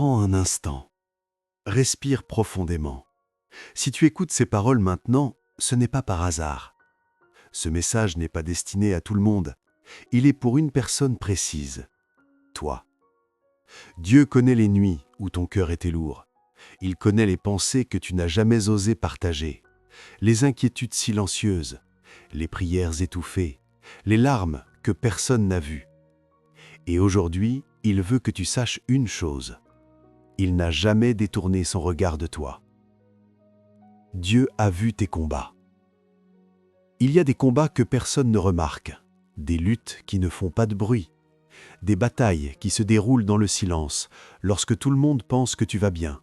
Prends un instant. Respire profondément. Si tu écoutes ces paroles maintenant, ce n'est pas par hasard. Ce message n'est pas destiné à tout le monde. Il est pour une personne précise. Toi. Dieu connaît les nuits où ton cœur était lourd. Il connaît les pensées que tu n'as jamais osé partager, les inquiétudes silencieuses, les prières étouffées, les larmes que personne n'a vues. Et aujourd'hui, il veut que tu saches une chose. Il n'a jamais détourné son regard de toi. Dieu a vu tes combats. Il y a des combats que personne ne remarque, des luttes qui ne font pas de bruit, des batailles qui se déroulent dans le silence lorsque tout le monde pense que tu vas bien.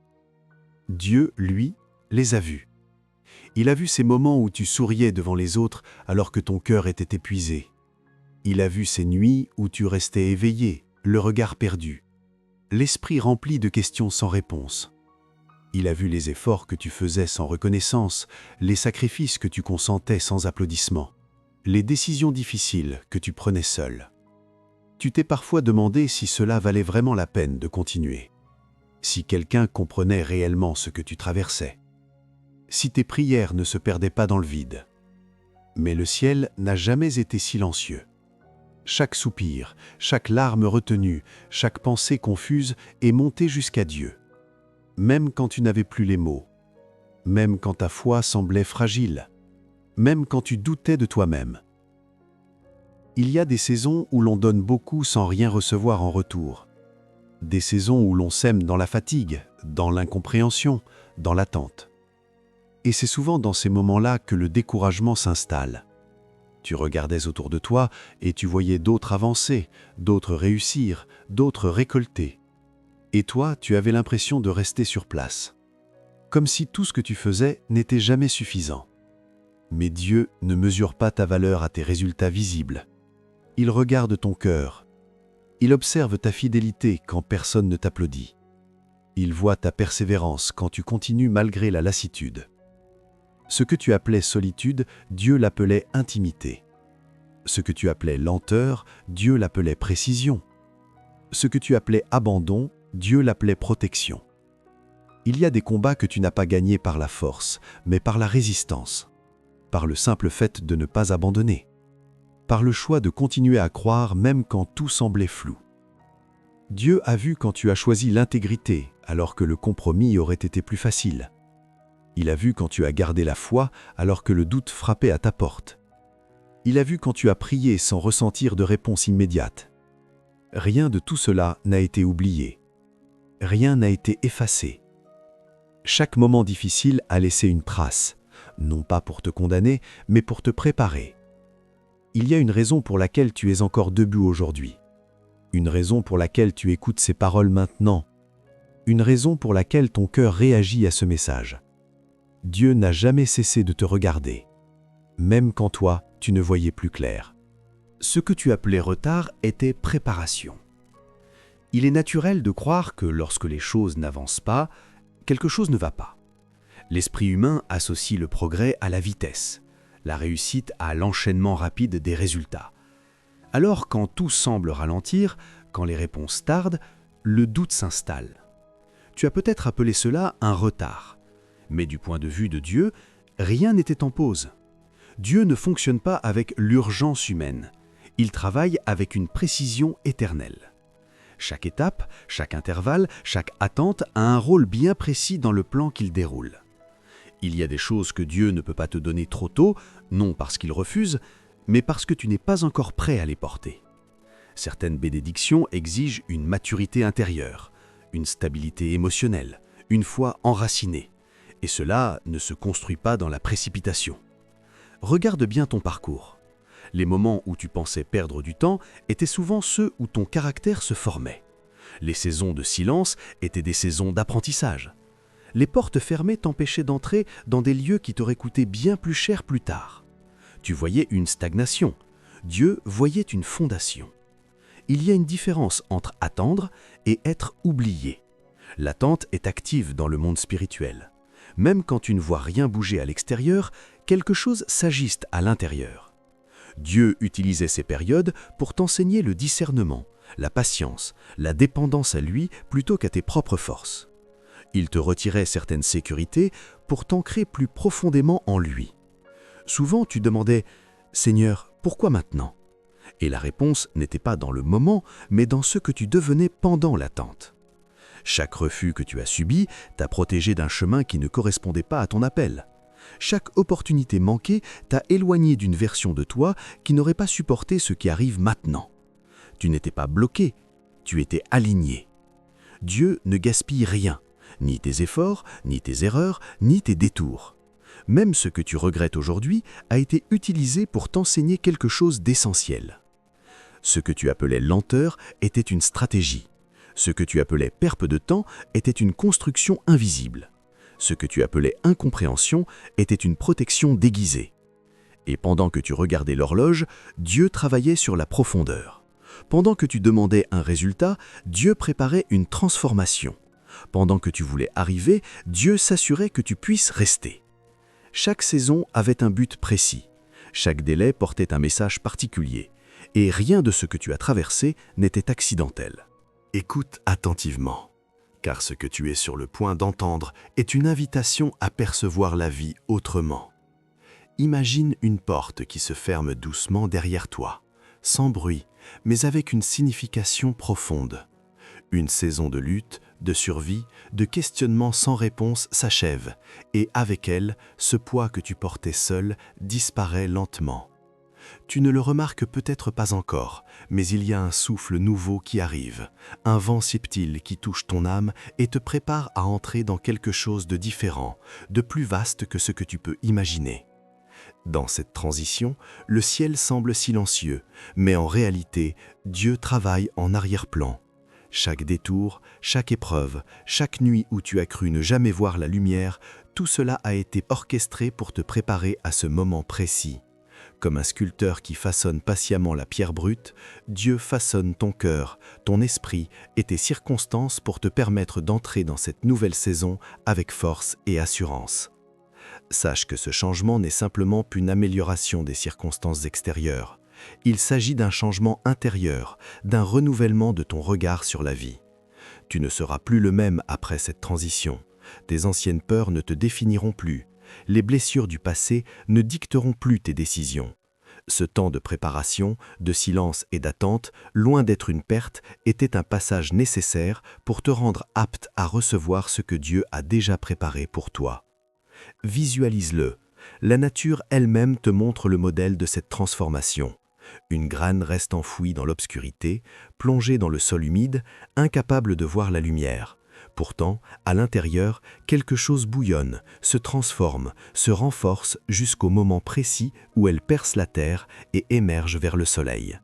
Dieu, lui, les a vus. Il a vu ces moments où tu souriais devant les autres alors que ton cœur était épuisé. Il a vu ces nuits où tu restais éveillé, le regard perdu, l'esprit rempli de questions sans réponse. Il a vu les efforts que tu faisais sans reconnaissance, les sacrifices que tu consentais sans applaudissements, les décisions difficiles que tu prenais seul. Tu t'es parfois demandé si cela valait vraiment la peine de continuer, si quelqu'un comprenait réellement ce que tu traversais, si tes prières ne se perdaient pas dans le vide. Mais le ciel n'a jamais été silencieux. Chaque soupir, chaque larme retenue, chaque pensée confuse est montée jusqu'à Dieu. Même quand tu n'avais plus les mots, même quand ta foi semblait fragile, même quand tu doutais de toi-même. Il y a des saisons où l'on donne beaucoup sans rien recevoir en retour. Des saisons où l'on sème dans la fatigue, dans l'incompréhension, dans l'attente. Et c'est souvent dans ces moments-là que le découragement s'installe. Tu regardais autour de toi et tu voyais d'autres avancer, d'autres réussir, d'autres récolter. Et toi, tu avais l'impression de rester sur place. Comme si tout ce que tu faisais n'était jamais suffisant. Mais Dieu ne mesure pas ta valeur à tes résultats visibles. Il regarde ton cœur. Il observe ta fidélité quand personne ne t'applaudit. Il voit ta persévérance quand tu continues malgré la lassitude. Ce que tu appelais solitude, Dieu l'appelait intimité. Ce que tu appelais lenteur, Dieu l'appelait précision. Ce que tu appelais abandon, Dieu l'appelait protection. Il y a des combats que tu n'as pas gagnés par la force, mais par la résistance, par le simple fait de ne pas abandonner, par le choix de continuer à croire même quand tout semblait flou. Dieu a vu quand tu as choisi l'intégrité alors que le compromis aurait été plus facile. Il a vu quand tu as gardé la foi alors que le doute frappait à ta porte. Il a vu quand tu as prié sans ressentir de réponse immédiate. Rien de tout cela n'a été oublié. Rien n'a été effacé. Chaque moment difficile a laissé une trace, non pas pour te condamner, mais pour te préparer. Il y a une raison pour laquelle tu es encore debout aujourd'hui. Une raison pour laquelle tu écoutes ces paroles maintenant. Une raison pour laquelle ton cœur réagit à ce message. Dieu n'a jamais cessé de te regarder, même quand toi, tu ne voyais plus clair. Ce que tu appelais retard était préparation. Il est naturel de croire que lorsque les choses n'avancent pas, quelque chose ne va pas. L'esprit humain associe le progrès à la vitesse, la réussite à l'enchaînement rapide des résultats. Alors quand tout semble ralentir, quand les réponses tardent, le doute s'installe. Tu as peut-être appelé cela un retard. Mais du point de vue de Dieu, rien n'était en pause. Dieu ne fonctionne pas avec l'urgence humaine. Il travaille avec une précision éternelle. Chaque étape, chaque intervalle, chaque attente a un rôle bien précis dans le plan qu'il déroule. Il y a des choses que Dieu ne peut pas te donner trop tôt, non parce qu'il refuse, mais parce que tu n'es pas encore prêt à les porter. Certaines bénédictions exigent une maturité intérieure, une stabilité émotionnelle, une foi enracinée. Et cela ne se construit pas dans la précipitation. Regarde bien ton parcours. Les moments où tu pensais perdre du temps étaient souvent ceux où ton caractère se formait. Les saisons de silence étaient des saisons d'apprentissage. Les portes fermées t'empêchaient d'entrer dans des lieux qui t'auraient coûté bien plus cher plus tard. Tu voyais une stagnation. Dieu voyait une fondation. Il y a une différence entre attendre et être oublié. L'attente est active dans le monde spirituel. Même quand tu ne vois rien bouger à l'extérieur, quelque chose s'agiste à l'intérieur. Dieu utilisait ces périodes pour t'enseigner le discernement, la patience, la dépendance à lui plutôt qu'à tes propres forces. Il te retirait certaines sécurités pour t'ancrer plus profondément en lui. Souvent, tu demandais « Seigneur, pourquoi maintenant ?» Et la réponse n'était pas dans le moment, mais dans ce que tu devenais pendant l'attente. Chaque refus que tu as subi t'a protégé d'un chemin qui ne correspondait pas à ton appel. Chaque opportunité manquée t'a éloigné d'une version de toi qui n'aurait pas supporté ce qui arrive maintenant. Tu n'étais pas bloqué, tu étais aligné. Dieu ne gaspille rien, ni tes efforts, ni tes erreurs, ni tes détours. Même ce que tu regrettes aujourd'hui a été utilisé pour t'enseigner quelque chose d'essentiel. Ce que tu appelais lenteur était une stratégie. Ce que tu appelais perte de temps était une construction invisible. Ce que tu appelais incompréhension était une protection déguisée. Et pendant que tu regardais l'horloge, Dieu travaillait sur la profondeur. Pendant que tu demandais un résultat, Dieu préparait une transformation. Pendant que tu voulais arriver, Dieu s'assurait que tu puisses rester. Chaque saison avait un but précis. Chaque délai portait un message particulier. Et rien de ce que tu as traversé n'était accidentel. Écoute attentivement, car ce que tu es sur le point d'entendre est une invitation à percevoir la vie autrement. Imagine une porte qui se ferme doucement derrière toi, sans bruit, mais avec une signification profonde. Une saison de lutte, de survie, de questionnement sans réponse s'achève, et avec elle, ce poids que tu portais seul disparaît lentement. Tu ne le remarques peut-être pas encore, mais il y a un souffle nouveau qui arrive, un vent subtil qui touche ton âme et te prépare à entrer dans quelque chose de différent, de plus vaste que ce que tu peux imaginer. Dans cette transition, le ciel semble silencieux, mais en réalité, Dieu travaille en arrière-plan. Chaque détour, chaque épreuve, chaque nuit où tu as cru ne jamais voir la lumière, tout cela a été orchestré pour te préparer à ce moment précis. Comme un sculpteur qui façonne patiemment la pierre brute, Dieu façonne ton cœur, ton esprit et tes circonstances pour te permettre d'entrer dans cette nouvelle saison avec force et assurance. Sache que ce changement n'est simplement qu'une amélioration des circonstances extérieures. Il s'agit d'un changement intérieur, d'un renouvellement de ton regard sur la vie. Tu ne seras plus le même après cette transition. Tes anciennes peurs ne te définiront plus. Les blessures du passé ne dicteront plus tes décisions. Ce temps de préparation, de silence et d'attente, loin d'être une perte, était un passage nécessaire pour te rendre apte à recevoir ce que Dieu a déjà préparé pour toi. Visualise-le. La nature elle-même te montre le modèle de cette transformation. Une graine reste enfouie dans l'obscurité, plongée dans le sol humide, incapable de voir la lumière. Pourtant, à l'intérieur, quelque chose bouillonne, se transforme, se renforce jusqu'au moment précis où elle perce la terre et émerge vers le soleil.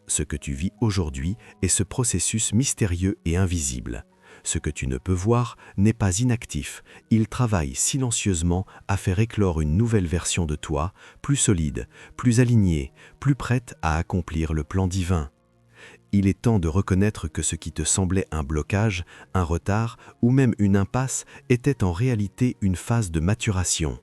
Ce que tu vis aujourd'hui est ce processus mystérieux et invisible. Ce que tu ne peux voir n'est pas inactif, il travaille silencieusement à faire éclore une nouvelle version de toi, plus solide, plus alignée, plus prête à accomplir le plan divin. Il est temps de reconnaître que ce qui te semblait un blocage, un retard ou même une impasse était en réalité une phase de maturation.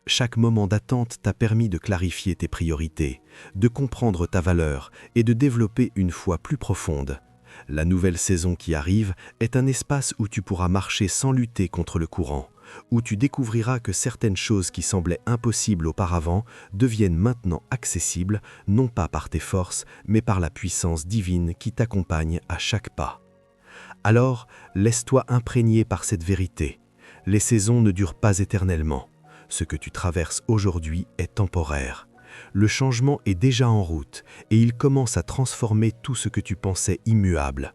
Chaque moment d'attente t'a permis de clarifier tes priorités, de comprendre ta valeur et de développer une foi plus profonde. La nouvelle saison qui arrive est un espace où tu pourras marcher sans lutter contre le courant, où tu découvriras que certaines choses qui semblaient impossibles auparavant deviennent maintenant accessibles, non pas par tes forces, mais par la puissance divine qui t'accompagne à chaque pas. Alors, laisse-toi imprégner par cette vérité. Les saisons ne durent pas éternellement. Ce que tu traverses aujourd'hui est temporaire. Le changement est déjà en route et il commence à transformer tout ce que tu pensais immuable.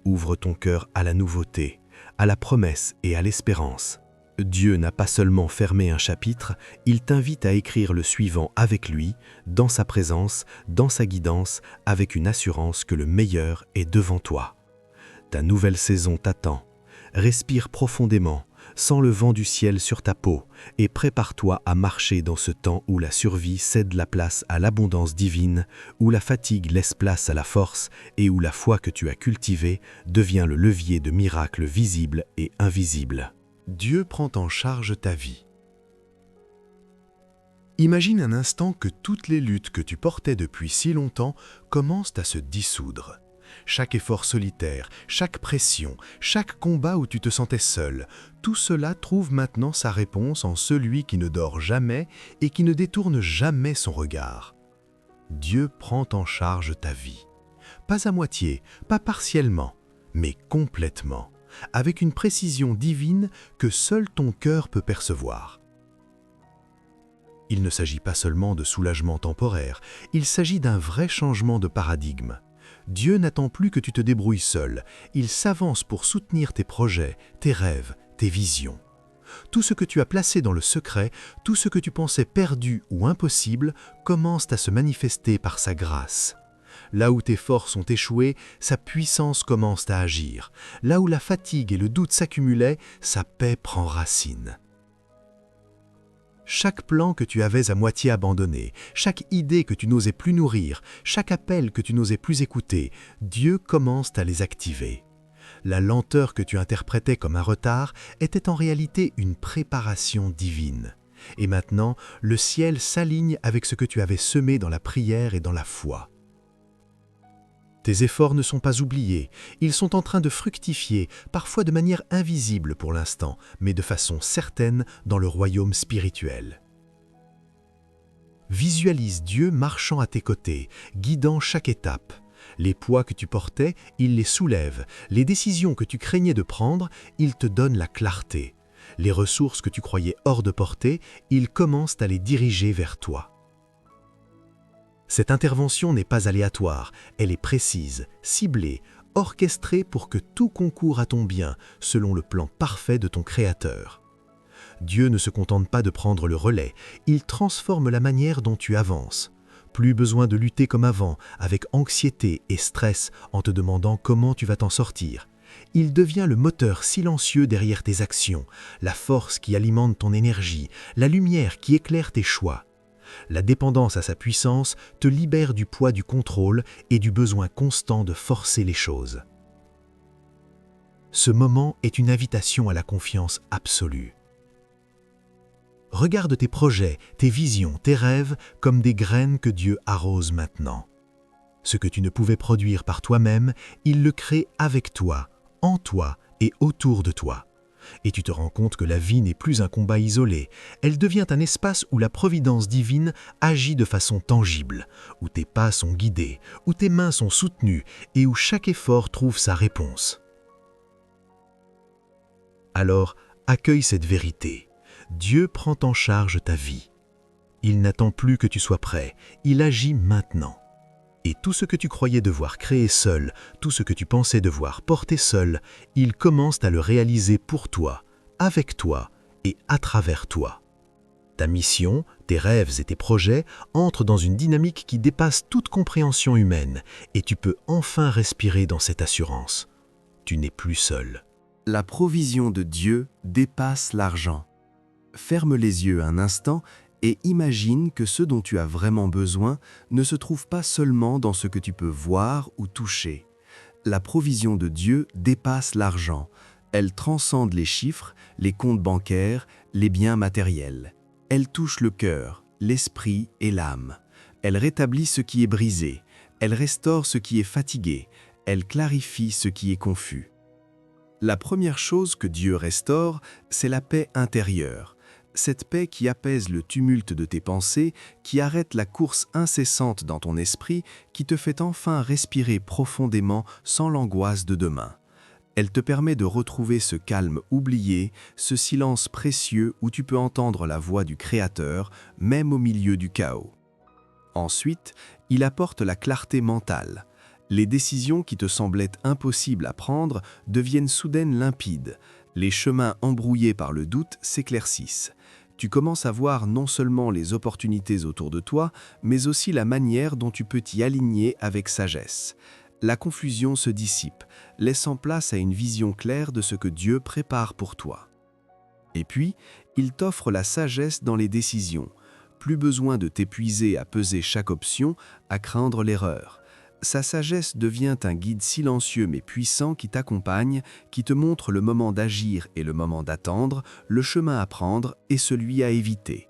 Ouvre ton cœur à la nouveauté, à la promesse et à l'espérance. Dieu n'a pas seulement fermé un chapitre, il t'invite à écrire le suivant avec lui, dans sa présence, dans sa guidance, avec une assurance que le meilleur est devant toi. Ta nouvelle saison t'attend. Respire profondément, sens le vent du ciel sur ta peau et prépare-toi à marcher dans ce temps où la survie cède la place à l'abondance divine, où la fatigue laisse place à la force et où la foi que tu as cultivée devient le levier de miracles visibles et invisibles. Dieu prend en charge ta vie. Imagine un instant que toutes les luttes que tu portais depuis si longtemps commencent à se dissoudre. Chaque effort solitaire, chaque pression, chaque combat où tu te sentais seul, tout cela trouve maintenant sa réponse en celui qui ne dort jamais et qui ne détourne jamais son regard. Dieu prend en charge ta vie. Pas à moitié, pas partiellement, mais complètement, avec une précision divine que seul ton cœur peut percevoir. Il ne s'agit pas seulement de soulagement temporaire, il s'agit d'un vrai changement de paradigme. Dieu n'attend plus que tu te débrouilles seul, il s'avance pour soutenir tes projets, tes rêves, tes visions. Tout ce que tu as placé dans le secret, tout ce que tu pensais perdu ou impossible, commence à se manifester par sa grâce. Là où tes forces ont échoué, sa puissance commence à agir. Là où la fatigue et le doute s'accumulaient, sa paix prend racine. Chaque plan que tu avais à moitié abandonné, chaque idée que tu n'osais plus nourrir, chaque appel que tu n'osais plus écouter, Dieu commence à les activer. La lenteur que tu interprétais comme un retard était en réalité une préparation divine. Et maintenant, le ciel s'aligne avec ce que tu avais semé dans la prière et dans la foi. Tes efforts ne sont pas oubliés, ils sont en train de fructifier, parfois de manière invisible pour l'instant, mais de façon certaine dans le royaume spirituel. Visualise Dieu marchant à tes côtés, guidant chaque étape. Les poids que tu portais, il les soulève. Les décisions que tu craignais de prendre, il te donne la clarté. Les ressources que tu croyais hors de portée, il commence à les diriger vers toi. Cette intervention n'est pas aléatoire, elle est précise, ciblée, orchestrée pour que tout concourt à ton bien, selon le plan parfait de ton Créateur. Dieu ne se contente pas de prendre le relais, il transforme la manière dont tu avances. Plus besoin de lutter comme avant, avec anxiété et stress en te demandant comment tu vas t'en sortir. Il devient le moteur silencieux derrière tes actions, la force qui alimente ton énergie, la lumière qui éclaire tes choix. La dépendance à sa puissance te libère du poids du contrôle et du besoin constant de forcer les choses. Ce moment est une invitation à la confiance absolue. Regarde tes projets, tes visions, tes rêves comme des graines que Dieu arrose maintenant. Ce que tu ne pouvais produire par toi-même, il le crée avec toi, en toi et autour de toi. Et tu te rends compte que la vie n'est plus un combat isolé, elle devient un espace où la providence divine agit de façon tangible, où tes pas sont guidés, où tes mains sont soutenues et où chaque effort trouve sa réponse. Alors, accueille cette vérité. Dieu prend en charge ta vie. Il n'attend plus que tu sois prêt, il agit maintenant. Et tout ce que tu croyais devoir créer seul, tout ce que tu pensais devoir porter seul, il commence à le réaliser pour toi, avec toi et à travers toi. Ta mission, tes rêves et tes projets entrent dans une dynamique qui dépasse toute compréhension humaine et tu peux enfin respirer dans cette assurance. Tu n'es plus seul. La provision de Dieu dépasse l'argent. Ferme les yeux un instant et imagine que ce dont tu as vraiment besoin ne se trouve pas seulement dans ce que tu peux voir ou toucher. La provision de Dieu dépasse l'argent. Elle transcende les chiffres, les comptes bancaires, les biens matériels. Elle touche le cœur, l'esprit et l'âme. Elle rétablit ce qui est brisé. Elle restaure ce qui est fatigué. Elle clarifie ce qui est confus. La première chose que Dieu restaure, c'est la paix intérieure. Cette paix qui apaise le tumulte de tes pensées, qui arrête la course incessante dans ton esprit, qui te fait enfin respirer profondément sans l'angoisse de demain. Elle te permet de retrouver ce calme oublié, ce silence précieux où tu peux entendre la voix du Créateur, même au milieu du chaos. Ensuite, il apporte la clarté mentale. Les décisions qui te semblaient impossibles à prendre deviennent soudain limpides. Les chemins embrouillés par le doute s'éclaircissent. Tu commences à voir non seulement les opportunités autour de toi, mais aussi la manière dont tu peux t'y aligner avec sagesse. La confusion se dissipe, laissant place à une vision claire de ce que Dieu prépare pour toi. Et puis, il t'offre la sagesse dans les décisions. Plus besoin de t'épuiser à peser chaque option, à craindre l'erreur. Sa sagesse devient un guide silencieux mais puissant qui t'accompagne, qui te montre le moment d'agir et le moment d'attendre, le chemin à prendre et celui à éviter.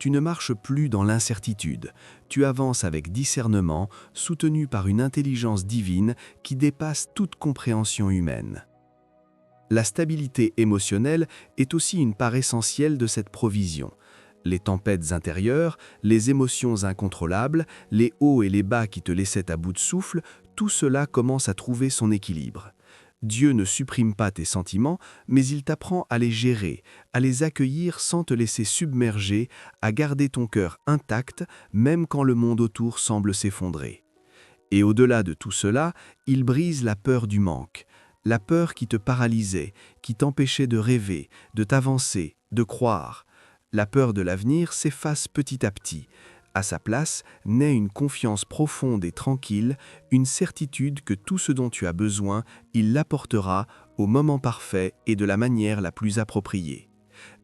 Tu ne marches plus dans l'incertitude, tu avances avec discernement, soutenu par une intelligence divine qui dépasse toute compréhension humaine. La stabilité émotionnelle est aussi une part essentielle de cette provision. Les tempêtes intérieures, les émotions incontrôlables, les hauts et les bas qui te laissaient à bout de souffle, tout cela commence à trouver son équilibre. Dieu ne supprime pas tes sentiments, mais il t'apprend à les gérer, à les accueillir sans te laisser submerger, à garder ton cœur intact, même quand le monde autour semble s'effondrer. Et au-delà de tout cela, il brise la peur du manque, la peur qui te paralysait, qui t'empêchait de rêver, de t'avancer, de croire. La peur de l'avenir s'efface petit à petit. À sa place, naît une confiance profonde et tranquille, une certitude que tout ce dont tu as besoin, il l'apportera au moment parfait et de la manière la plus appropriée.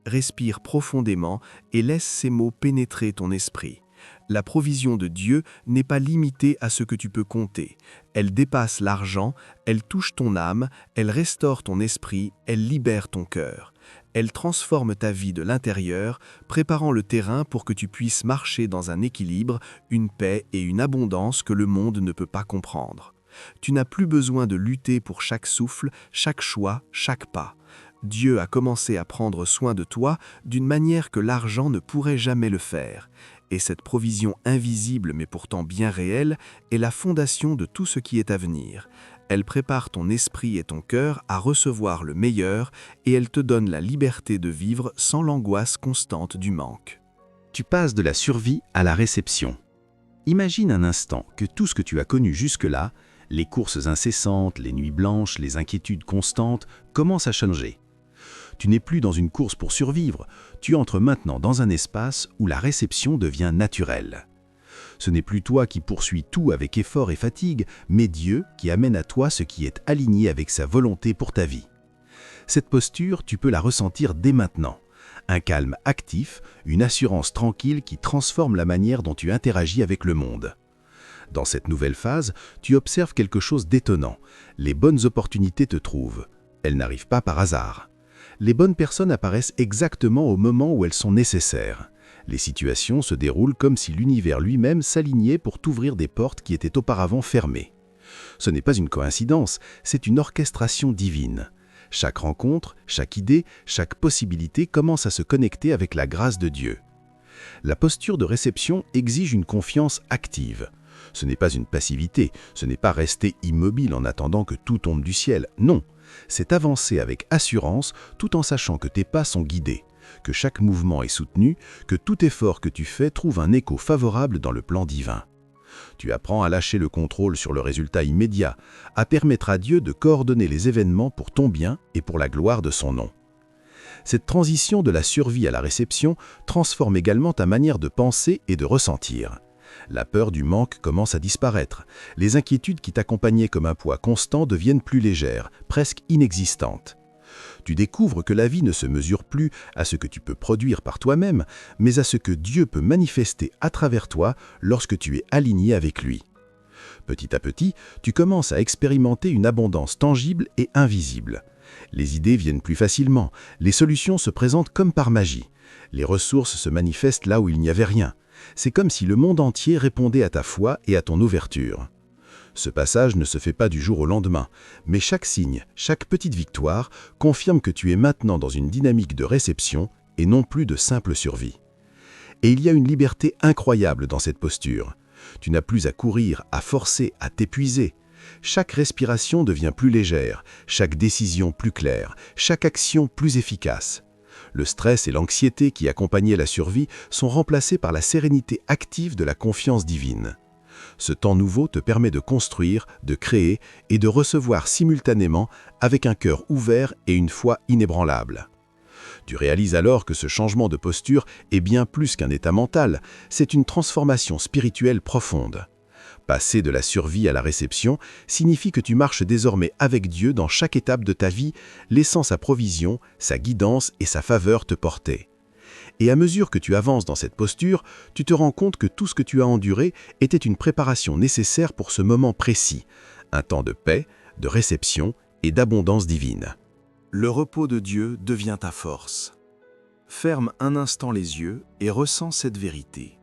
Respire profondément et laisse ces mots pénétrer ton esprit. La provision de Dieu n'est pas limitée à ce que tu peux compter. Elle dépasse l'argent, elle touche ton âme, elle restaure ton esprit, elle libère ton cœur. Elle transforme ta vie de l'intérieur, préparant le terrain pour que tu puisses marcher dans un équilibre, une paix et une abondance que le monde ne peut pas comprendre. Tu n'as plus besoin de lutter pour chaque souffle, chaque choix, chaque pas. Dieu a commencé à prendre soin de toi d'une manière que l'argent ne pourrait jamais le faire. Et cette provision invisible mais pourtant bien réelle est la fondation de tout ce qui est à venir. Elle prépare ton esprit et ton cœur à recevoir le meilleur et elle te donne la liberté de vivre sans l'angoisse constante du manque. Tu passes de la survie à la réception. Imagine un instant que tout ce que tu as connu jusque-là, les courses incessantes, les nuits blanches, les inquiétudes constantes, commencent à changer. Tu n'es plus dans une course pour survivre, tu entres maintenant dans un espace où la réception devient naturelle. Ce n'est plus toi qui poursuis tout avec effort et fatigue, mais Dieu qui amène à toi ce qui est aligné avec sa volonté pour ta vie. Cette posture, tu peux la ressentir dès maintenant. Un calme actif, une assurance tranquille qui transforme la manière dont tu interagis avec le monde. Dans cette nouvelle phase, tu observes quelque chose d'étonnant. Les bonnes opportunités te trouvent. Elles n'arrivent pas par hasard. Les bonnes personnes apparaissent exactement au moment où elles sont nécessaires. Les situations se déroulent comme si l'univers lui-même s'alignait pour t'ouvrir des portes qui étaient auparavant fermées. Ce n'est pas une coïncidence, c'est une orchestration divine. Chaque rencontre, chaque idée, chaque possibilité commence à se connecter avec la grâce de Dieu. La posture de réception exige une confiance active. Ce n'est pas une passivité, ce n'est pas rester immobile en attendant que tout tombe du ciel, non. C'est avancer avec assurance tout en sachant que tes pas sont guidés, que chaque mouvement est soutenu, que tout effort que tu fais trouve un écho favorable dans le plan divin. Tu apprends à lâcher le contrôle sur le résultat immédiat, à permettre à Dieu de coordonner les événements pour ton bien et pour la gloire de son nom. Cette transition de la survie à la réception transforme également ta manière de penser et de ressentir. La peur du manque commence à disparaître. Les inquiétudes qui t'accompagnaient comme un poids constant deviennent plus légères, presque inexistantes. Tu découvres que la vie ne se mesure plus à ce que tu peux produire par toi-même, mais à ce que Dieu peut manifester à travers toi lorsque tu es aligné avec lui. Petit à petit, tu commences à expérimenter une abondance tangible et invisible. Les idées viennent plus facilement, les solutions se présentent comme par magie. Les ressources se manifestent là où il n'y avait rien. C'est comme si le monde entier répondait à ta foi et à ton ouverture. Ce passage ne se fait pas du jour au lendemain, mais chaque signe, chaque petite victoire confirme que tu es maintenant dans une dynamique de réception et non plus de simple survie. Et il y a une liberté incroyable dans cette posture. Tu n'as plus à courir, à forcer, à t'épuiser. Chaque respiration devient plus légère, chaque décision plus claire, chaque action plus efficace. Le stress et l'anxiété qui accompagnaient la survie sont remplacés par la sérénité active de la confiance divine. Ce temps nouveau te permet de construire, de créer et de recevoir simultanément avec un cœur ouvert et une foi inébranlable. Tu réalises alors que ce changement de posture est bien plus qu'un état mental, c'est une transformation spirituelle profonde. Passer de la survie à la réception signifie que tu marches désormais avec Dieu dans chaque étape de ta vie, laissant sa provision, sa guidance et sa faveur te porter. Et à mesure que tu avances dans cette posture, tu te rends compte que tout ce que tu as enduré était une préparation nécessaire pour ce moment précis, un temps de paix, de réception et d'abondance divine. Le repos de Dieu devient ta force. Ferme un instant les yeux et ressens cette vérité.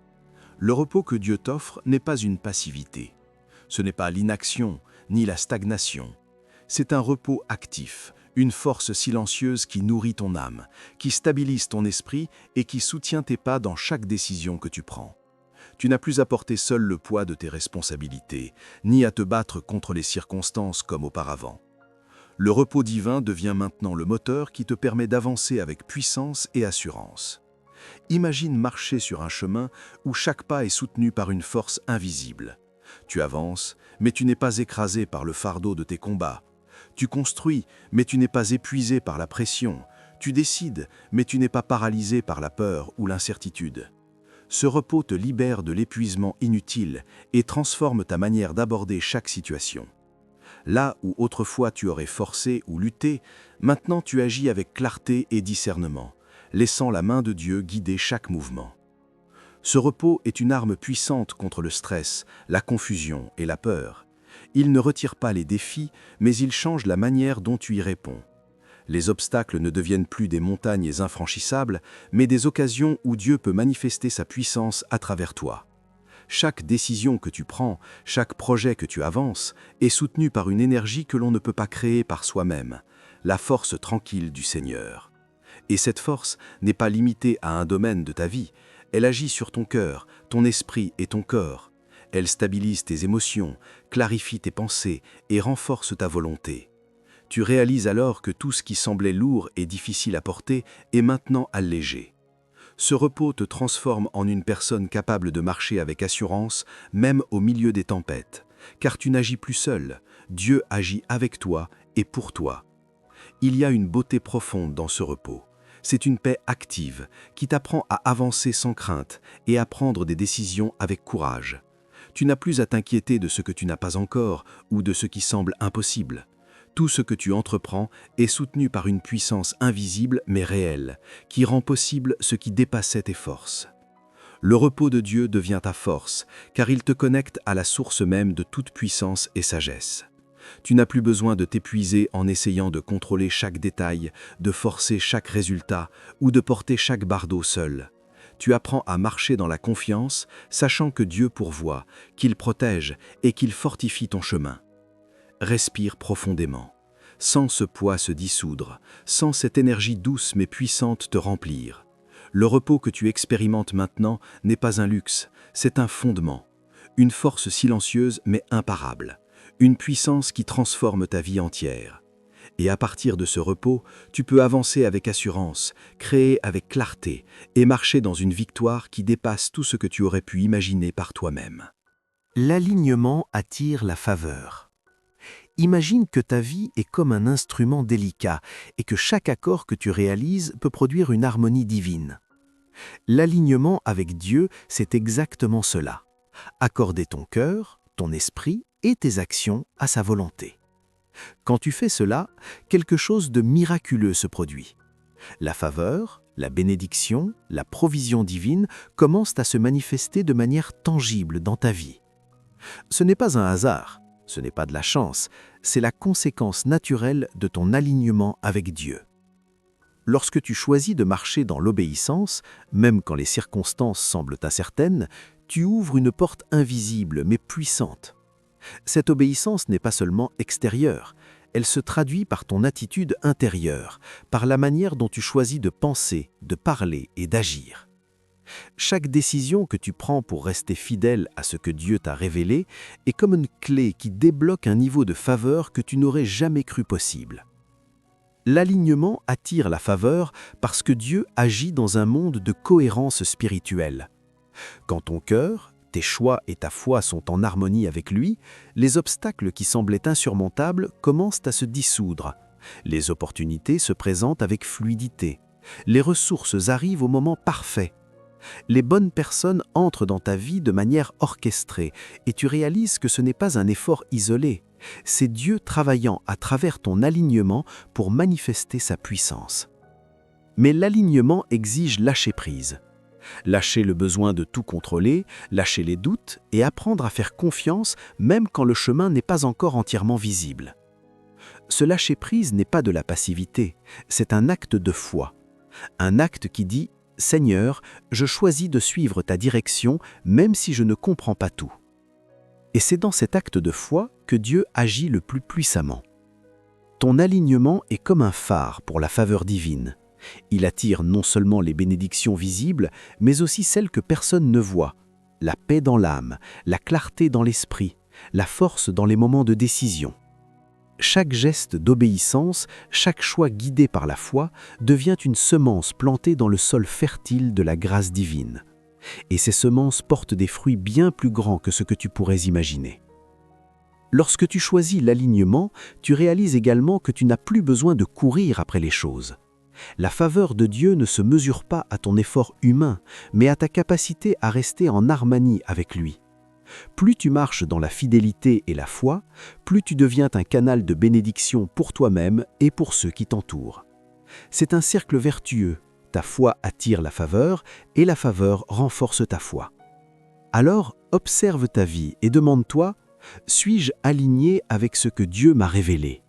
Le repos que Dieu t'offre n'est pas une passivité. Ce n'est pas l'inaction ni la stagnation. C'est un repos actif, une force silencieuse qui nourrit ton âme, qui stabilise ton esprit et qui soutient tes pas dans chaque décision que tu prends. Tu n'as plus à porter seul le poids de tes responsabilités, ni à te battre contre les circonstances comme auparavant. Le repos divin devient maintenant le moteur qui te permet d'avancer avec puissance et assurance. Imagine marcher sur un chemin où chaque pas est soutenu par une force invisible. Tu avances, mais tu n'es pas écrasé par le fardeau de tes combats. Tu construis, mais tu n'es pas épuisé par la pression. Tu décides, mais tu n'es pas paralysé par la peur ou l'incertitude. Ce repos te libère de l'épuisement inutile et transforme ta manière d'aborder chaque situation. Là où autrefois tu aurais forcé ou lutté, maintenant tu agis avec clarté et discernement, laissant la main de Dieu guider chaque mouvement. Ce repos est une arme puissante contre le stress, la confusion et la peur. Il ne retire pas les défis, mais il change la manière dont tu y réponds. Les obstacles ne deviennent plus des montagnes infranchissables, mais des occasions où Dieu peut manifester sa puissance à travers toi. Chaque décision que tu prends, chaque projet que tu avances, est soutenu par une énergie que l'on ne peut pas créer par soi-même, la force tranquille du Seigneur. Et cette force n'est pas limitée à un domaine de ta vie, elle agit sur ton cœur, ton esprit et ton corps. Elle stabilise tes émotions, clarifie tes pensées et renforce ta volonté. Tu réalises alors que tout ce qui semblait lourd et difficile à porter est maintenant allégé. Ce repos te transforme en une personne capable de marcher avec assurance, même au milieu des tempêtes, car tu n'agis plus seul, Dieu agit avec toi et pour toi. Il y a une beauté profonde dans ce repos. C'est une paix active qui t'apprend à avancer sans crainte et à prendre des décisions avec courage. Tu n'as plus à t'inquiéter de ce que tu n'as pas encore ou de ce qui semble impossible. Tout ce que tu entreprends est soutenu par une puissance invisible mais réelle, qui rend possible ce qui dépassait tes forces. Le repos de Dieu devient ta force, car il te connecte à la source même de toute puissance et sagesse. Tu n'as plus besoin de t'épuiser en essayant de contrôler chaque détail, de forcer chaque résultat ou de porter chaque bardeau seul. Tu apprends à marcher dans la confiance, sachant que Dieu pourvoit, qu'il protège et qu'il fortifie ton chemin. Respire profondément. Sens ce poids se dissoudre, sens cette énergie douce mais puissante te remplir. Le repos que tu expérimentes maintenant n'est pas un luxe, c'est un fondement, une force silencieuse mais imparable, une puissance qui transforme ta vie entière. Et à partir de ce repos, tu peux avancer avec assurance, créer avec clarté et marcher dans une victoire qui dépasse tout ce que tu aurais pu imaginer par toi-même. L'alignement attire la faveur. Imagine que ta vie est comme un instrument délicat et que chaque accord que tu réalises peut produire une harmonie divine. L'alignement avec Dieu, c'est exactement cela. Accorder ton cœur, ton esprit et tes actions à sa volonté. Quand tu fais cela, quelque chose de miraculeux se produit. La faveur, la bénédiction, la provision divine commencent à se manifester de manière tangible dans ta vie. Ce n'est pas un hasard. Ce n'est pas de la chance, c'est la conséquence naturelle de ton alignement avec Dieu. Lorsque tu choisis de marcher dans l'obéissance, même quand les circonstances semblent incertaines, tu ouvres une porte invisible mais puissante. Cette obéissance n'est pas seulement extérieure, elle se traduit par ton attitude intérieure, par la manière dont tu choisis de penser, de parler et d'agir. Chaque décision que tu prends pour rester fidèle à ce que Dieu t'a révélé est comme une clé qui débloque un niveau de faveur que tu n'aurais jamais cru possible. L'alignement attire la faveur parce que Dieu agit dans un monde de cohérence spirituelle. Quand ton cœur, tes choix et ta foi sont en harmonie avec lui, les obstacles qui semblaient insurmontables commencent à se dissoudre. Les opportunités se présentent avec fluidité. Les ressources arrivent au moment parfait. Les bonnes personnes entrent dans ta vie de manière orchestrée et tu réalises que ce n'est pas un effort isolé, c'est Dieu travaillant à travers ton alignement pour manifester sa puissance. Mais l'alignement exige lâcher prise. Lâcher le besoin de tout contrôler, lâcher les doutes et apprendre à faire confiance même quand le chemin n'est pas encore entièrement visible. Ce lâcher prise n'est pas de la passivité, c'est un acte de foi. Un acte qui dit « Seigneur, je choisis de suivre ta direction même si je ne comprends pas tout ». Et c'est dans cet acte de foi que Dieu agit le plus puissamment. Ton alignement est comme un phare pour la faveur divine. Il attire non seulement les bénédictions visibles, mais aussi celles que personne ne voit. La paix dans l'âme, la clarté dans l'esprit, la force dans les moments de décision. Chaque geste d'obéissance, chaque choix guidé par la foi, devient une semence plantée dans le sol fertile de la grâce divine. Et ces semences portent des fruits bien plus grands que ce que tu pourrais imaginer. Lorsque tu choisis l'alignement, tu réalises également que tu n'as plus besoin de courir après les choses. La faveur de Dieu ne se mesure pas à ton effort humain, mais à ta capacité à rester en harmonie avec lui. Plus tu marches dans la fidélité et la foi, plus tu deviens un canal de bénédiction pour toi-même et pour ceux qui t'entourent. C'est un cercle vertueux. Ta foi attire la faveur et la faveur renforce ta foi. Alors, observe ta vie et demande-toi, suis-je aligné avec ce que Dieu m'a révélé ?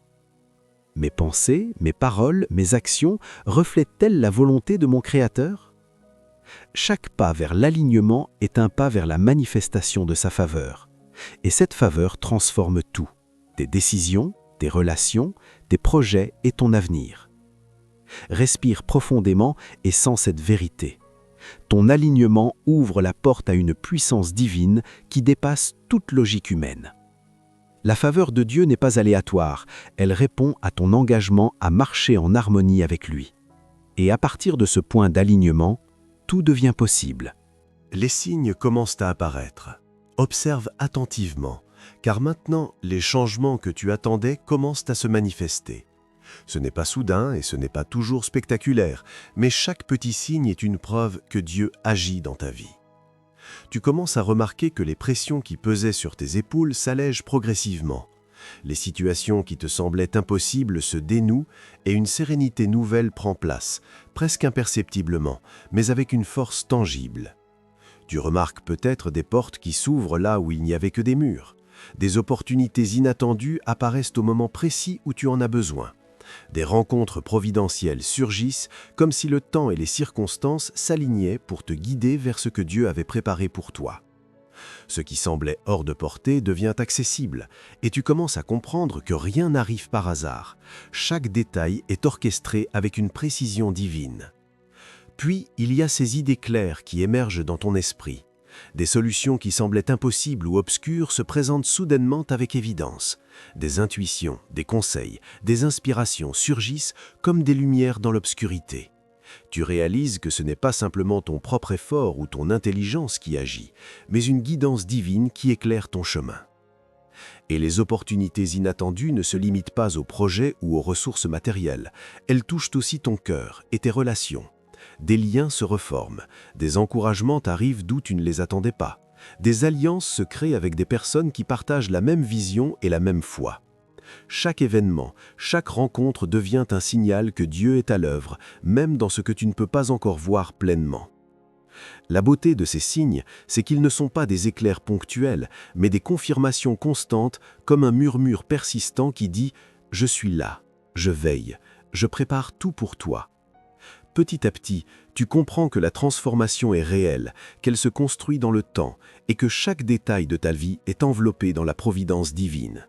Mes pensées, mes paroles, mes actions reflètent-elles la volonté de mon Créateur ? Chaque pas vers l'alignement est un pas vers la manifestation de sa faveur. Et cette faveur transforme tout, tes décisions, tes relations, tes projets et ton avenir. Respire profondément et sens cette vérité. Ton alignement ouvre la porte à une puissance divine qui dépasse toute logique humaine. La faveur de Dieu n'est pas aléatoire, elle répond à ton engagement à marcher en harmonie avec lui. Et à partir de ce point d'alignement, tout devient possible. Les signes commencent à apparaître. Observe attentivement, car maintenant, les changements que tu attendais commencent à se manifester. Ce n'est pas soudain et ce n'est pas toujours spectaculaire, mais chaque petit signe est une preuve que Dieu agit dans ta vie. Tu commences à remarquer que les pressions qui pesaient sur tes épaules s'allègent progressivement. Les situations qui te semblaient impossibles se dénouent et une sérénité nouvelle prend place, presque imperceptiblement, mais avec une force tangible. Tu remarques peut-être des portes qui s'ouvrent là où il n'y avait que des murs. Des opportunités inattendues apparaissent au moment précis où tu en as besoin. Des rencontres providentielles surgissent comme si le temps et les circonstances s'alignaient pour te guider vers ce que Dieu avait préparé pour toi. Ce qui semblait hors de portée devient accessible et tu commences à comprendre que rien n'arrive par hasard. Chaque détail est orchestré avec une précision divine. Puis, il y a ces idées claires qui émergent dans ton esprit. Des solutions qui semblaient impossibles ou obscures se présentent soudainement avec évidence. Des intuitions, des conseils, des inspirations surgissent comme des lumières dans l'obscurité. Tu réalises que ce n'est pas simplement ton propre effort ou ton intelligence qui agit, mais une guidance divine qui éclaire ton chemin. Et les opportunités inattendues ne se limitent pas aux projets ou aux ressources matérielles. Elles touchent aussi ton cœur et tes relations. Des liens se reforment, des encouragements t'arrivent d'où tu ne les attendais pas. Des alliances se créent avec des personnes qui partagent la même vision et la même foi. Chaque événement, chaque rencontre devient un signal que Dieu est à l'œuvre, même dans ce que tu ne peux pas encore voir pleinement. La beauté de ces signes, c'est qu'ils ne sont pas des éclairs ponctuels, mais des confirmations constantes comme un murmure persistant qui dit « Je suis là, je veille, je prépare tout pour toi ». Petit à petit, tu comprends que la transformation est réelle, qu'elle se construit dans le temps et que chaque détail de ta vie est enveloppé dans la providence divine.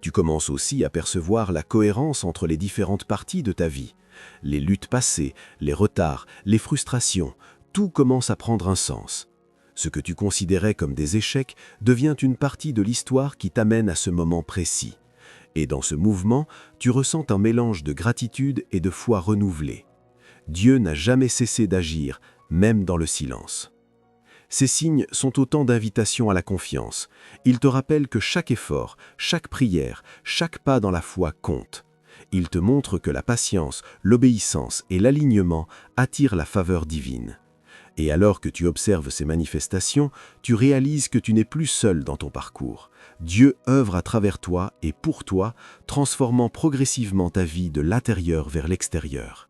Tu commences aussi à percevoir la cohérence entre les différentes parties de ta vie. Les luttes passées, les retards, les frustrations, tout commence à prendre un sens. Ce que tu considérais comme des échecs devient une partie de l'histoire qui t'amène à ce moment précis. Et dans ce mouvement, tu ressens un mélange de gratitude et de foi renouvelée. Dieu n'a jamais cessé d'agir, même dans le silence. Ces signes sont autant d'invitations à la confiance. Ils te rappellent que chaque effort, chaque prière, chaque pas dans la foi compte. Ils te montrent que la patience, l'obéissance et l'alignement attirent la faveur divine. Et alors que tu observes ces manifestations, tu réalises que tu n'es plus seul dans ton parcours. Dieu œuvre à travers toi et pour toi, transformant progressivement ta vie de l'intérieur vers l'extérieur.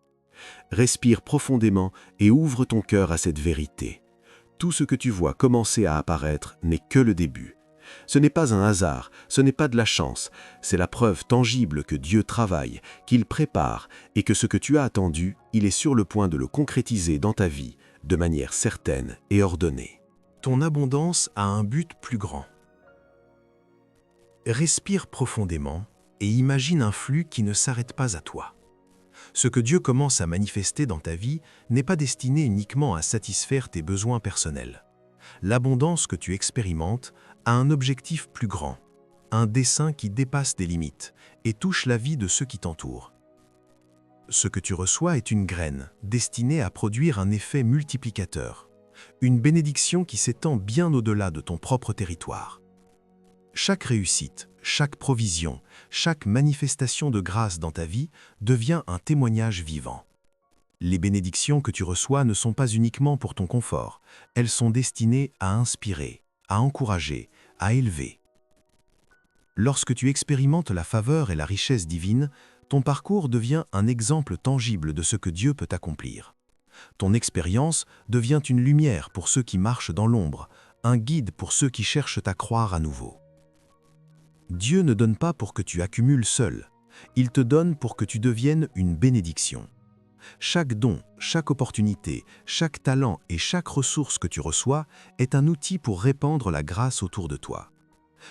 Respire profondément et ouvre ton cœur à cette vérité. Tout ce que tu vois commencer à apparaître n'est que le début. Ce n'est pas un hasard, ce n'est pas de la chance, c'est la preuve tangible que Dieu travaille, qu'il prépare et que ce que tu as attendu, il est sur le point de le concrétiser dans ta vie de manière certaine et ordonnée. Ton abondance a un but plus grand. Respire profondément et imagine un flux qui ne s'arrête pas à toi. Ce que Dieu commence à manifester dans ta vie n'est pas destiné uniquement à satisfaire tes besoins personnels. L'abondance que tu expérimentes a un objectif plus grand, un dessein qui dépasse tes limites et touche la vie de ceux qui t'entourent. Ce que tu reçois est une graine destinée à produire un effet multiplicateur, une bénédiction qui s'étend bien au-delà de ton propre territoire. Chaque réussite, chaque provision, chaque manifestation de grâce dans ta vie devient un témoignage vivant. Les bénédictions que tu reçois ne sont pas uniquement pour ton confort, elles sont destinées à inspirer, à encourager, à élever. Lorsque tu expérimentes la faveur et la richesse divine, ton parcours devient un exemple tangible de ce que Dieu peut accomplir. Ton expérience devient une lumière pour ceux qui marchent dans l'ombre, un guide pour ceux qui cherchent à croire à nouveau. Dieu ne donne pas pour que tu accumules seul, il te donne pour que tu deviennes une bénédiction. Chaque don, chaque opportunité, chaque talent et chaque ressource que tu reçois est un outil pour répandre la grâce autour de toi.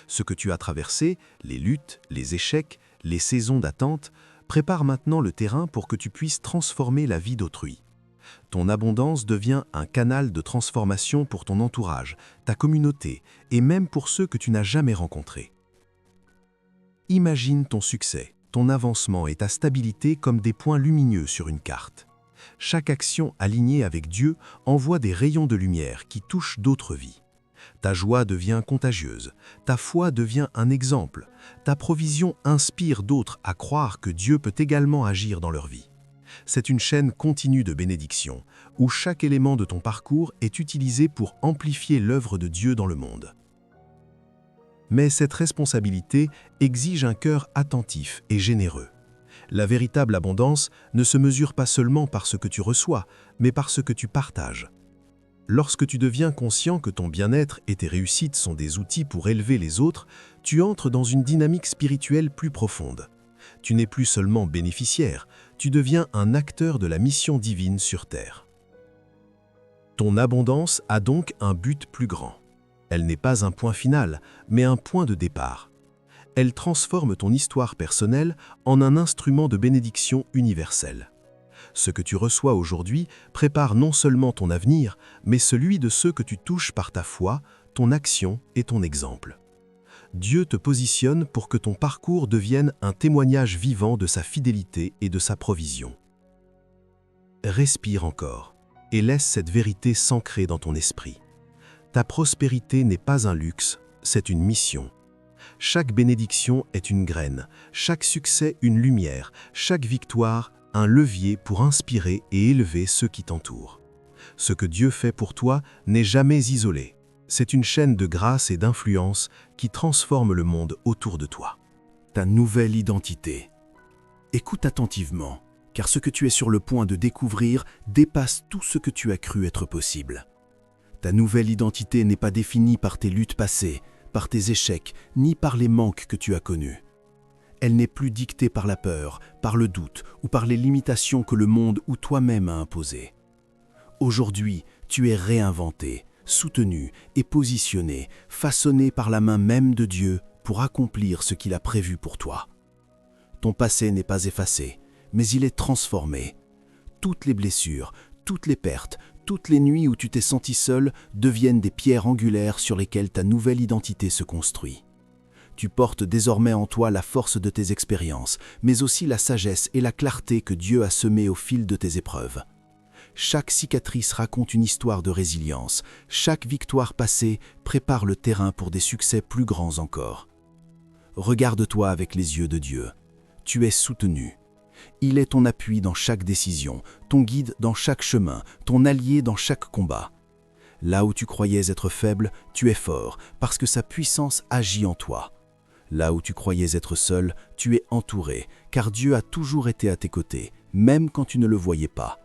Ce que tu as traversé, les luttes, les échecs, les saisons d'attente, prépare maintenant le terrain pour que tu puisses transformer la vie d'autrui. Ton abondance devient un canal de transformation pour ton entourage, ta communauté et même pour ceux que tu n'as jamais rencontrés. Imagine ton succès, ton avancement et ta stabilité comme des points lumineux sur une carte. Chaque action alignée avec Dieu envoie des rayons de lumière qui touchent d'autres vies. Ta joie devient contagieuse, ta foi devient un exemple, ta provision inspire d'autres à croire que Dieu peut également agir dans leur vie. C'est une chaîne continue de bénédictions, où chaque élément de ton parcours est utilisé pour amplifier l'œuvre de Dieu dans le monde. Mais cette responsabilité exige un cœur attentif et généreux. La véritable abondance ne se mesure pas seulement par ce que tu reçois, mais par ce que tu partages. Lorsque tu deviens conscient que ton bien-être et tes réussites sont des outils pour élever les autres, tu entres dans une dynamique spirituelle plus profonde. Tu n'es plus seulement bénéficiaire, tu deviens un acteur de la mission divine sur terre. Ton abondance a donc un but plus grand. Elle n'est pas un point final, mais un point de départ. Elle transforme ton histoire personnelle en un instrument de bénédiction universelle. Ce que tu reçois aujourd'hui prépare non seulement ton avenir, mais celui de ceux que tu touches par ta foi, ton action et ton exemple. Dieu te positionne pour que ton parcours devienne un témoignage vivant de sa fidélité et de sa provision. Respire encore et laisse cette vérité s'ancrer dans ton esprit. Ta prospérité n'est pas un luxe, c'est une mission. Chaque bénédiction est une graine, chaque succès une lumière, chaque victoire un levier pour inspirer et élever ceux qui t'entourent. Ce que Dieu fait pour toi n'est jamais isolé. C'est une chaîne de grâce et d'influence qui transforme le monde autour de toi. Ta nouvelle identité. Écoute attentivement, car ce que tu es sur le point de découvrir dépasse tout ce que tu as cru être possible. Ta nouvelle identité n'est pas définie par tes luttes passées, par tes échecs, ni par les manques que tu as connus. Elle n'est plus dictée par la peur, par le doute ou par les limitations que le monde ou toi-même a imposées. Aujourd'hui, tu es réinventé, soutenu et positionné, façonné par la main même de Dieu pour accomplir ce qu'il a prévu pour toi. Ton passé n'est pas effacé, mais il est transformé. Toutes les blessures, toutes les pertes, toutes les nuits où tu t'es senti seul deviennent des pierres angulaires sur lesquelles ta nouvelle identité se construit. Tu portes désormais en toi la force de tes expériences, mais aussi la sagesse et la clarté que Dieu a semées au fil de tes épreuves. Chaque cicatrice raconte une histoire de résilience, chaque victoire passée prépare le terrain pour des succès plus grands encore. Regarde-toi avec les yeux de Dieu. Tu es soutenu. Il est ton appui dans chaque décision, ton guide dans chaque chemin, ton allié dans chaque combat. Là où tu croyais être faible, tu es fort, parce que sa puissance agit en toi. Là où tu croyais être seul, tu es entouré, car Dieu a toujours été à tes côtés, même quand tu ne le voyais pas.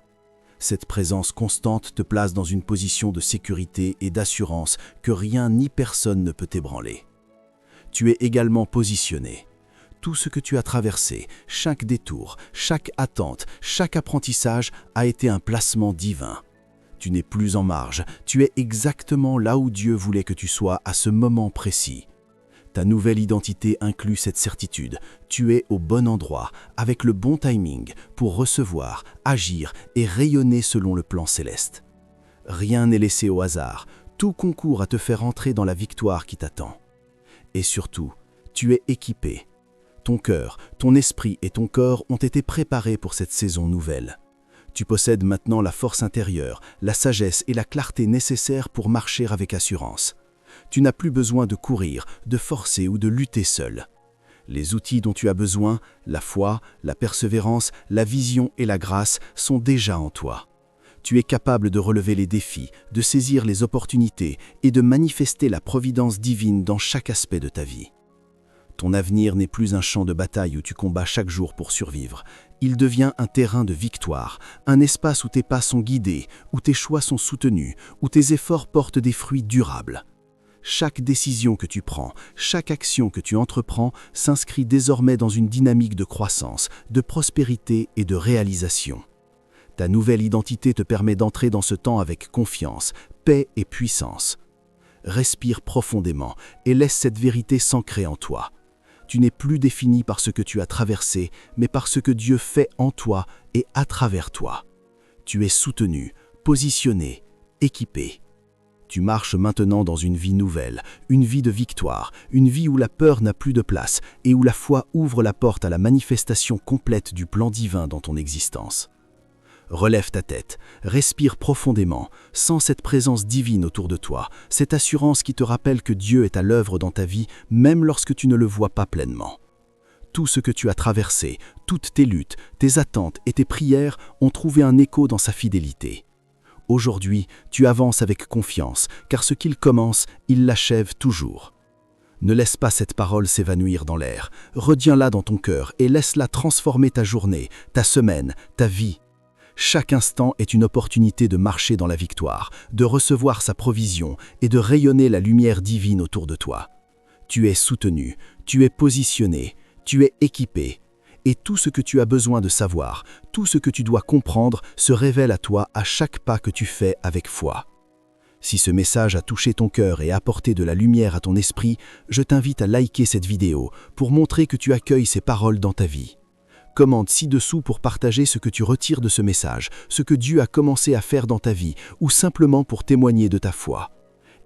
Cette présence constante te place dans une position de sécurité et d'assurance que rien ni personne ne peut ébranler. tu es également positionné. Tout ce que tu as traversé, chaque détour, chaque attente, chaque apprentissage a été un placement divin. Tu n'es plus en marge, tu es exactement là où Dieu voulait que tu sois à ce moment précis. Ta nouvelle identité inclut cette certitude. Tu es au bon endroit, avec le bon timing, pour recevoir, agir et rayonner selon le plan céleste. Rien n'est laissé au hasard, tout concourt à te faire entrer dans la victoire qui t'attend. Et surtout, tu es équipé. Ton cœur, ton esprit et ton corps ont été préparés pour cette saison nouvelle. Tu possèdes maintenant la force intérieure, la sagesse et la clarté nécessaires pour marcher avec assurance. Tu n'as plus besoin de courir, de forcer ou de lutter seul. Les outils dont tu as besoin, la foi, la persévérance, la vision et la grâce sont déjà en toi. Tu es capable de relever les défis, de saisir les opportunités et de manifester la providence divine dans chaque aspect de ta vie. Ton avenir n'est plus un champ de bataille où tu combats chaque jour pour survivre. Il devient un terrain de victoire, un espace où tes pas sont guidés, où tes choix sont soutenus, où tes efforts portent des fruits durables. Chaque décision que tu prends, chaque action que tu entreprends s'inscrit désormais dans une dynamique de croissance, de prospérité et de réalisation. Ta nouvelle identité te permet d'entrer dans ce temps avec confiance, paix et puissance. Respire profondément et laisse cette vérité s'ancrer en toi. Tu n'es plus défini par ce que tu as traversé, mais par ce que Dieu fait en toi et à travers toi. Tu es soutenu, positionné, équipé. Tu marches maintenant dans une vie nouvelle, une vie de victoire, une vie où la peur n'a plus de place et où la foi ouvre la porte à la manifestation complète du plan divin dans ton existence. Relève ta tête, respire profondément, sens cette présence divine autour de toi, cette assurance qui te rappelle que Dieu est à l'œuvre dans ta vie, même lorsque tu ne le vois pas pleinement. Tout ce que tu as traversé, toutes tes luttes, tes attentes et tes prières ont trouvé un écho dans sa fidélité. Aujourd'hui, tu avances avec confiance, car ce qu'il commence, il l'achève toujours. Ne laisse pas cette parole s'évanouir dans l'air, retiens-la dans ton cœur et laisse-la transformer ta journée, ta semaine, ta vie. Chaque instant est une opportunité de marcher dans la victoire, de recevoir sa provision et de rayonner la lumière divine autour de toi. Tu es soutenu, tu es positionné, tu es équipé. Et tout ce que tu as besoin de savoir, tout ce que tu dois comprendre se révèle à toi à chaque pas que tu fais avec foi. Si ce message a touché ton cœur et apporté de la lumière à ton esprit, je t'invite à liker cette vidéo pour montrer que tu accueilles ces paroles dans ta vie. Commente ci-dessous pour partager ce que tu retires de ce message, ce que Dieu a commencé à faire dans ta vie ou simplement pour témoigner de ta foi.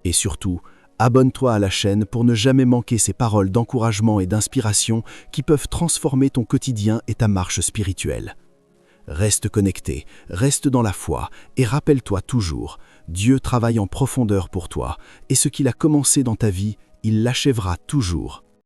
Et surtout, abonne-toi à la chaîne pour ne jamais manquer ces paroles d'encouragement et d'inspiration qui peuvent transformer ton quotidien et ta marche spirituelle. Reste connecté, reste dans la foi et rappelle-toi toujours, Dieu travaille en profondeur pour toi et ce qu'il a commencé dans ta vie, il l'achèvera toujours.